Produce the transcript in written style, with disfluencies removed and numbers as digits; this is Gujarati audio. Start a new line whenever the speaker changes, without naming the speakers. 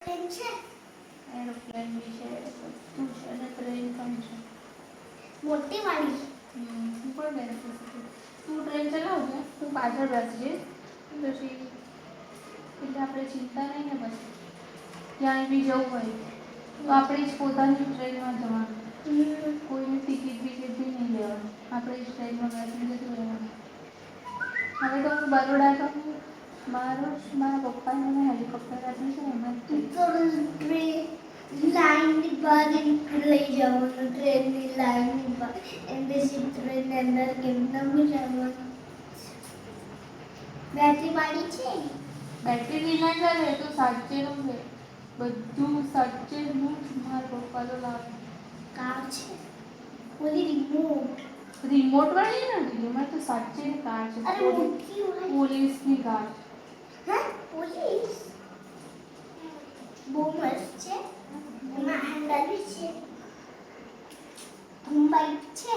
છે
એરોપ્લેન બી છે બધું છે અને ટ્રેન પણ છે
મોટી વાળી
હું પણ બેસી શકું તું ટ્રેન ચલાવજે હું પાછળ બેસી જઈશ પછી એટલે આપણે ચિંતા નહીં ને બસ ક્યાંય બી જવું હોય તો આપણે જ પોતાની ટ્રેનમાં જવાનું કોઈની ટિકિટ બિકિટ બી નહીં લેવાની આપણે જ ટ્રેનમાં બેસીને જતું રહેવાનું હવે તો હું બરોડા તો મારા પપ્પાને મને હેલિકોપ્ટર આપી છે એમાં જ જઈશ.
ટ્રેન લાઈનની બહાર લઈ જવાનું ટ્રેનની લાઈનની બહાર એમ બેસી ટ્રેનની અંદર કેમના જવાનું બેટરી વાળી છે
બેટરી ના ચાલે તો સાચેનું છે બધું સાચેનું જ મારા પપ્પા તો લાવે
કાર છે ઓલી
રિમોટ વાળી નથી એમાં તો સાચેની કાર છે
અરે મોટી વાળી
પોલીસની કાર
હે પોલીસ બહુ મસ્ત છે એમાં હેન્ડલ બી છે બાઈક છે